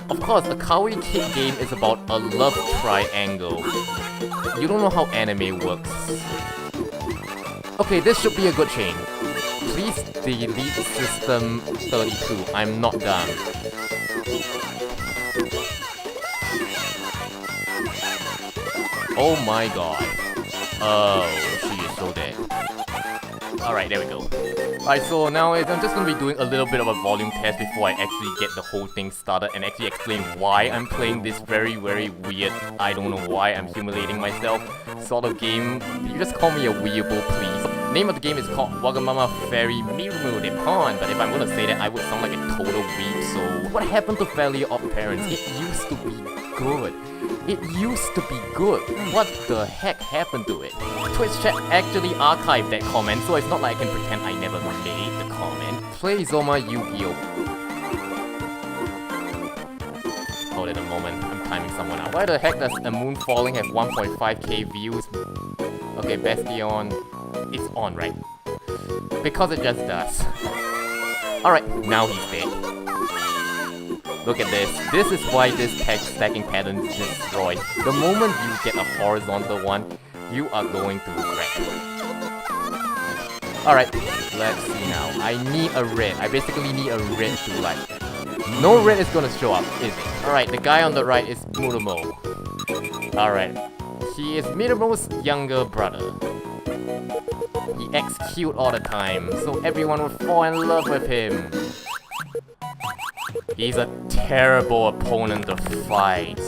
Of course, a kawaii kid game is about a love triangle. You don't know how anime works. Okay, this should be a good chain. Please delete system 32. I'm not done. Oh my god. Oh, she is so dead. Alright, there we go. Alright, so now I'm just gonna be doing a little bit of a volume test before I actually get the whole thing started and actually explain why I'm playing this very weird, I don't know why I'm humiliating myself sort of game. You just call me a weeable, please. Name of the game is called Wagamama Fairy Mirumo de Pon, but if I'm gonna say that, I would sound like a total weeb, so... What happened to failure of parents? It used to be good. It used to be good. What the heck happened to it? Twitch chat actually archived that comment, so it's not like I can pretend I never made the comment. Play Zoma Yu-Gi-Oh! Hold it a moment, I'm timing someone out. Why the heck does A Moon Falling have 1.5k views? Okay, Bastion... It's on, right? Because it just does. Alright, now he's dead. Look at this. This is why this text stacking pattern is destroyed. The moment you get a horizontal one, you are going to wreck. Alright, let's see now. I need a red. I basically need a red to like... No red is gonna show up, is it? Alright, the guy on the right is Mirumo. Alright. He is Mirumo's younger brother. He acts cute all the time, so everyone will fall in love with him. He's a terrible opponent to fight.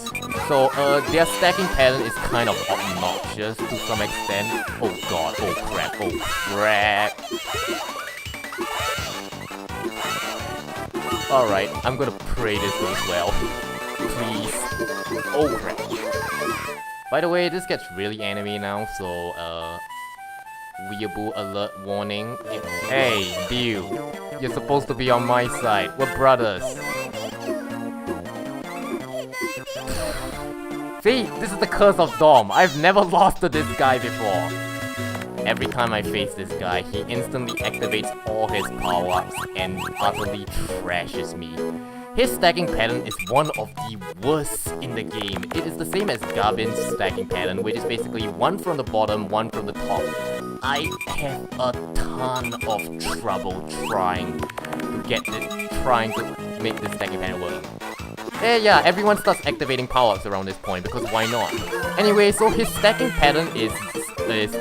So, their stacking pattern is kind of obnoxious to some extent. Oh god, oh crap, oh crap. Alright, I'm gonna pray this goes well. Please. Oh crap. By the way, this gets really anime now, so, weeaboo alert warning. Hey, dude. You're supposed to be on my side. We're brothers. See, this is the curse of Dom. I've never lost to this guy before. Every time I face this guy, he instantly activates all his power-ups and utterly trashes me. His stacking pattern is one of the worst in the game. It is the same as Gabin's stacking pattern, which is basically one from the bottom, one from the top. I have a ton of trouble trying to make this stacking pattern work. Yeah, everyone starts activating power-ups around this point, because why not? Anyway, so his stacking pattern is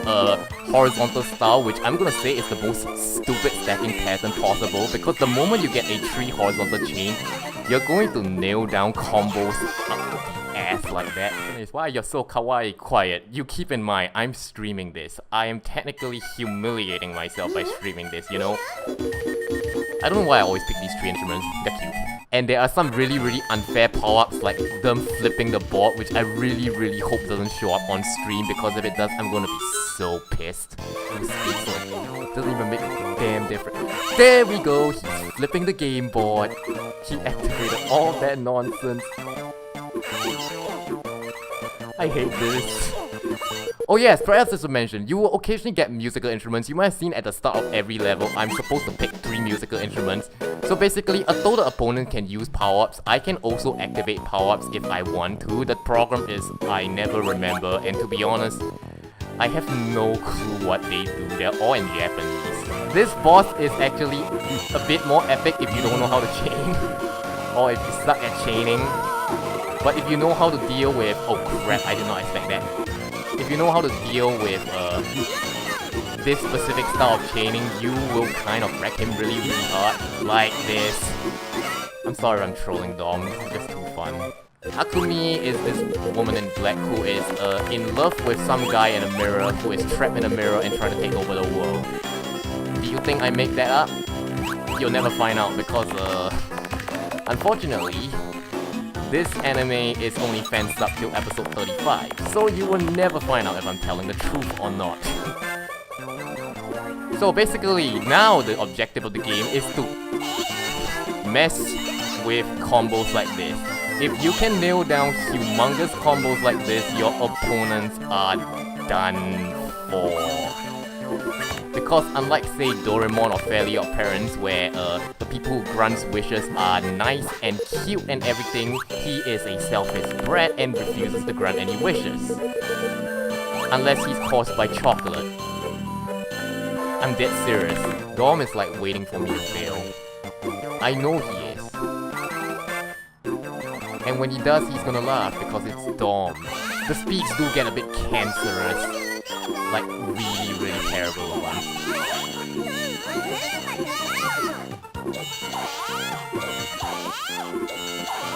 a horizontal style, which I'm gonna say is the most stupid stacking pattern possible, because the moment you get a 3 horizontal chain, you're going to nail down combos up the ass like that. It's why you're so kawaii quiet. You keep in mind, I'm streaming this. I am technically humiliating myself by streaming this, you know? I don't know why I always pick these 3 instruments. They're cute. And there are some really unfair power-ups like them flipping the board, which I really hope doesn't show up on stream, because if it does, I'm gonna be so pissed. It doesn't even make a damn difference. There we go, he's flipping the game board. He activated all that nonsense. I hate this. Oh yes, perhaps as I mentioned, you will occasionally get musical instruments. You might have seen at the start of every level, I'm supposed to pick 3 musical instruments. So basically, although the opponent can use power-ups, I can also activate power-ups if I want to. The problem is, I never remember, and to be honest, I have no clue what they do. They're all in Japanese. This boss is actually a bit more epic if you don't know how to chain, or if you suck at chaining. But if you know how to deal with... Oh crap, I did not expect that. If you know how to deal with this specific style of chaining, you will kind of wreck him really hard, like this. I'm sorry I'm trolling Dom, this is just too fun. Akumi is this woman in black who is in love with some guy in a mirror who is trapped in a mirror and trying to take over the world. Do you think I make that up? You'll never find out because unfortunately, this anime is only fenced up till episode 35, so you will never find out if I'm telling the truth or not. So basically, now the objective of the game is to mess with combos like this. If you can nail down humongous combos like this, your opponents are done for. Because unlike say Doraemon or Fairly Odd Parents where the people who grants wishes are nice and cute and everything, he is a selfish brat and refuses to grant any wishes. Unless he's caused by chocolate. I'm dead serious. Dom is like waiting for me to fail. I know he is. And when he does, he's gonna laugh because it's Dom. The speaks do get a bit cancerous. Like really, really terrible ones.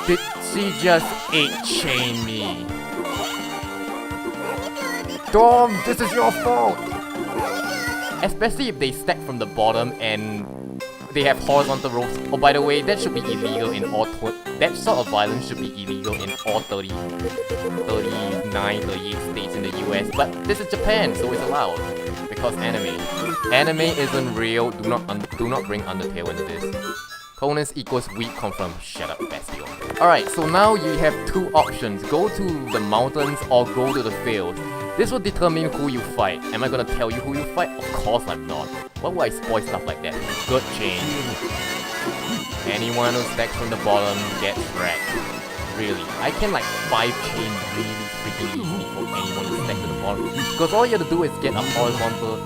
Did she just 8-chain me? Dom, this is your fault! Especially if they stack from the bottom and they have horizontal ropes. Oh, by the way, that should be illegal in all... That sort of violence should be illegal in all 39, 38 states in the US. But this is Japan, so it's allowed. Because anime. Anime isn't real. Do not bring Undertale into this. Konis equals weak confirmed. Shut up, Bastio. Alright, so now you have two options. Go to the mountains or go to the field. This will determine who you fight. Am I gonna tell you who you fight? Of course I'm not. Why would I spoil stuff like that? Good change. Anyone who stacks from the bottom gets wrecked. Really. I can like 5-chain really freaking easily for anyone who stacks to the bottom. Because all you have to do is get a horizontal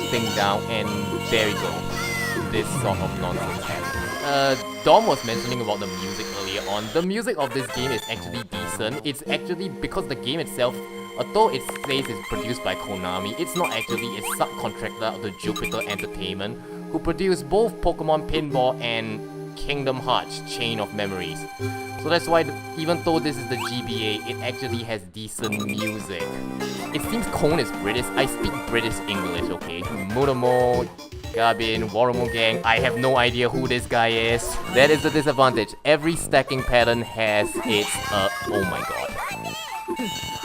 thing down and there you go. This sort of nonsense happens. Dom was mentioning about the music earlier on. The music of this game is actually decent. It's actually because the game itself, although it says it's produced by Konami, it's not actually a subcontractor to Jupiter Entertainment, who produce both Pokemon Pinball and Kingdom Hearts Chain of Memories. So that's why, even though this is the GBA, it actually has decent music. It seems Konis is British. I speak British English, okay? Mirumo, Gabin, Wagamama Gang, I have no idea who this guy is. That is the disadvantage. Every stacking pattern has its, oh my god.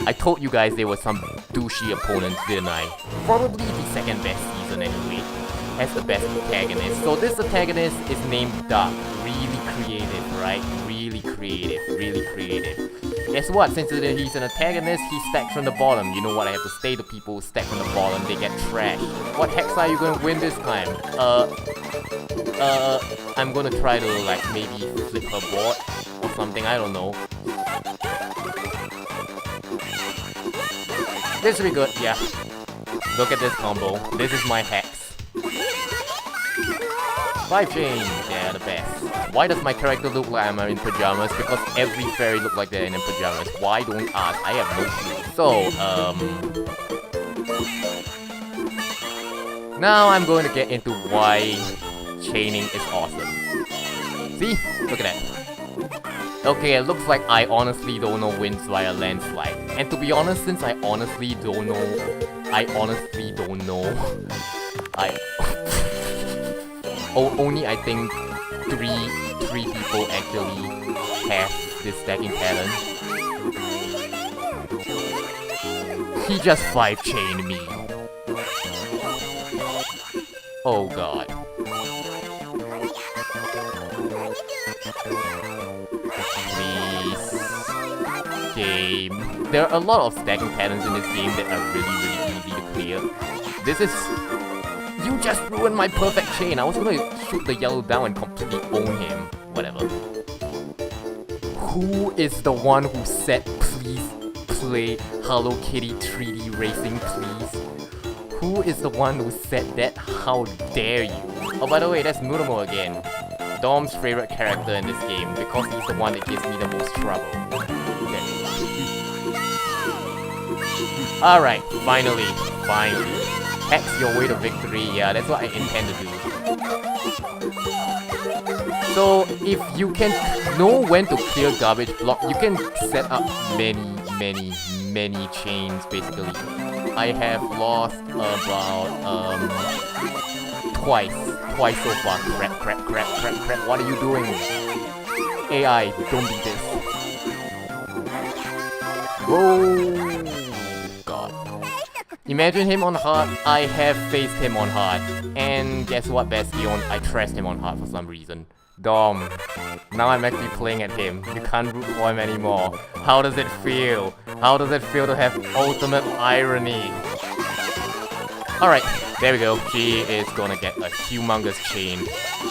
I told you guys there were some douchey opponents, didn't I? Probably the second best season anyway. Has the best protagonist. So this antagonist is named Dark. Really creative, right? Really creative, really creative. Guess what? Since he's an antagonist, he stacks from the bottom. You know what? I have to say to people who stack from the bottom, they get trashed. What hex are you gonna win this time? I'm gonna try to like maybe flip her board or something, I don't know. This should be good, yeah. Look at this combo. This is my hex. 5-chain, they're the best. Why does my character look like I'm in pajamas? Because every fairy look like they're in pajamas. Why don't ask? I have no clue. So, now I'm going to get into why chaining is awesome. See? Look at that. Okay, it looks like I honestly don't know wins via landslide. And to be honest, since I honestly don't know, only I think three people actually have this stacking pattern. He just 5-chained me. Oh god. Please. Game. There are a lot of stacking patterns in this game that are really easy to clear. This is... You just ruined my perfect chain. I was gonna shoot the yellow down and completely own him. Whatever. Who is the one who said please play Hello Kitty 3D Racing, please? Who is the one who said that? How dare you? Oh, by the way, that's Mirumo again. Dom's favorite character in this game because he's the one that gives me the most trouble. Alright, finally. Hex your way to victory, yeah, that's what I intend to do. So, if you can know when to clear garbage block, you can set up many chains, basically. I have lost about, twice so far. Crap, what are you doing? AI, don't be this. Whoa! God. Imagine him on hard. I have faced him on hard. And guess what, Bastion? I trashed him on hard for some reason. Dom. Now I'm actually playing at him. You can't root for him anymore. How does it feel? How does it feel to have ultimate irony? Alright, There we go, she is gonna get a humongous chain.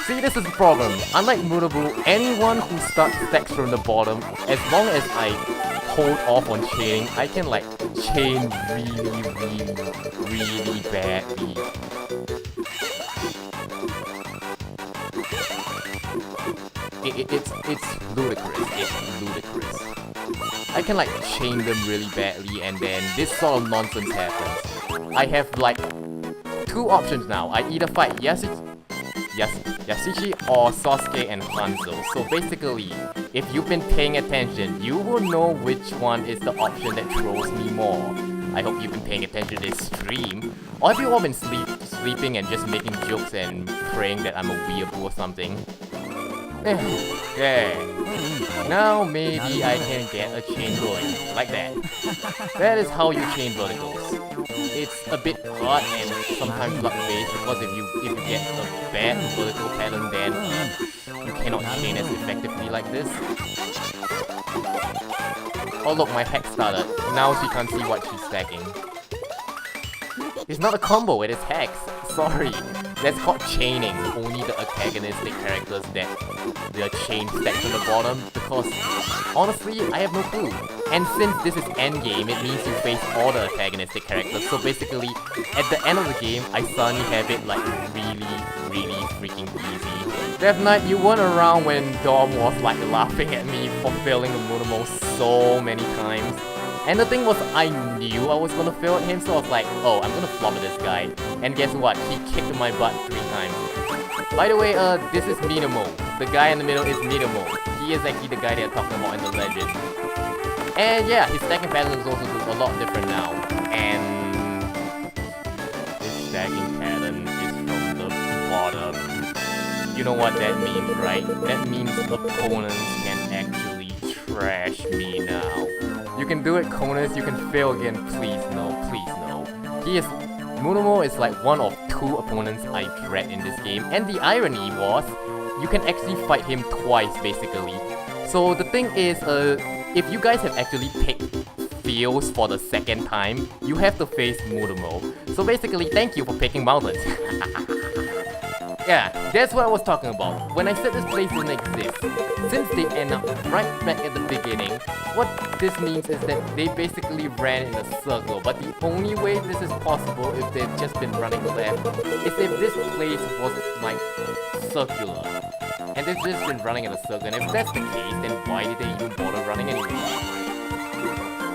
See, this is the problem. Unlike Mirumo, anyone who starts stacks from the bottom, as long as I hold off on chaining, I can like chain really badly. It's ludicrous. It's ludicrous. I can like chain them really badly, and then this sort of nonsense happens. I have like 2 options now. I either fight Yasushi or Sasuke and Hanzo. So basically, if you've been paying attention, you will know which one is the option that throws me more. I hope you've been paying attention to this stream. Or have you all been sleeping and just making jokes and praying that I'm a weeaboo or something? Yeah. Now maybe I can get a chain going. Like that. That is how you chain verticals. It's a bit hard and sometimes luck-based because if you get a bad vertical pattern, then you cannot chain as effectively like this. Oh look, my hack started. Now she can't see what she's stacking. It's not a combo, it is hacks. Sorry. That's called chaining. Only the antagonistic characters that their chain stacks on the bottom, because honestly, I have no clue. And since this is endgame, it means you face all the antagonistic characters, so basically, at the end of the game, I suddenly have it like really freaking easy. Death Knight, you weren't around when Dom was like laughing at me for failing the Mirumo so many times. And the thing was, I knew I was gonna fail at him, so I was like, oh, I'm gonna flop at this guy. And guess what? He kicked my butt 3 times. By the way, this is Mirumo. The guy in the middle is Mirumo. He is actually the guy they're talking about in the legend. And yeah, his stacking pattern is also a lot different now. And his stacking pattern is from the bottom. You know what that means, right? That means opponents can actually trash me now. You can do it, Konis, you can fail again, please no. Mirumo is like one of 2 opponents I dread in this game, and the irony was, you can actually fight him twice basically. So the thing is, if you guys have actually picked fails for the 2nd time, you have to face Mirumo. So basically, thank you for picking mountains. Yeah, that's what I was talking about. When I said this place doesn't exist, since they end up right back at the beginning, what this means is that they basically ran in a circle, but the only way this is possible if they've just been running left is if this place was like circular. And they've just been running in a circle, and if that's the case, then why did they even bother running anyway?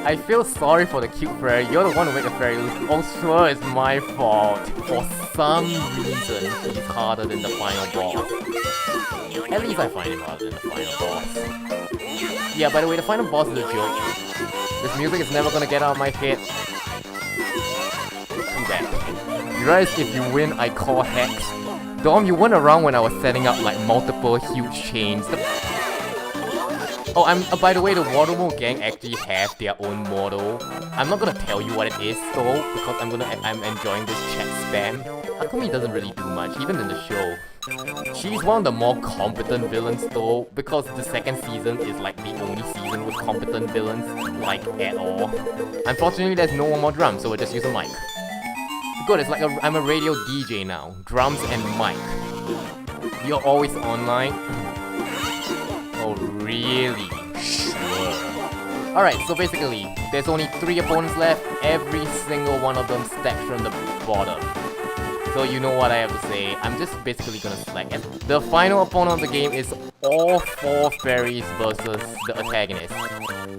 I feel sorry for the cute fairy. You're the one who made the fairy lose. Oh, sure, it's my fault. For some reason, he's harder than the final boss. At least I find him harder than the final boss. Yeah, by the way, the final boss is a joke. This music is never gonna get out of my head. Too bad. You realize if you win, I call hacks. Dom, you weren't around when I was setting up like multiple huge chains. Oh, by the way, the Wagamama gang actually have their own motto. I'm not gonna tell you what it is though, because I'm enjoying this chat spam. Akumi doesn't really do much, even in the show. She's one of the more competent villains though, because the 2nd season is like the only season with competent villains, like at all. Unfortunately, there's no one more drums, so we'll just use a mic. Good, it's like I'm a radio DJ now. Drums and mic. You're always online? Oh, really? Sure. Alright, so basically, there's only 3 opponents left. Every single one of them stacks from the bottom. So you know what I have to say. I'm just basically gonna slack. And the final opponent of the game is all 4 fairies versus the antagonist.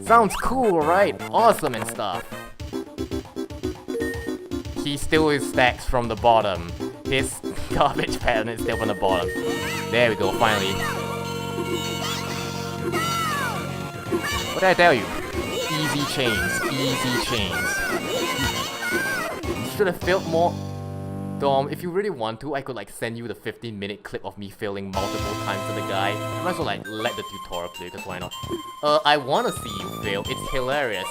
Sounds cool, right? Awesome and stuff. He still stacks from the bottom. His garbage pattern is still from the bottom. There we go, finally. What did I tell you? Easy chains. Should have failed more. Dom, if you really want to, I could like send you the 15-minute clip of me failing multiple times to the guy. I might as well like let the tutorial play, because why not? I wanna see you fail. It's hilarious.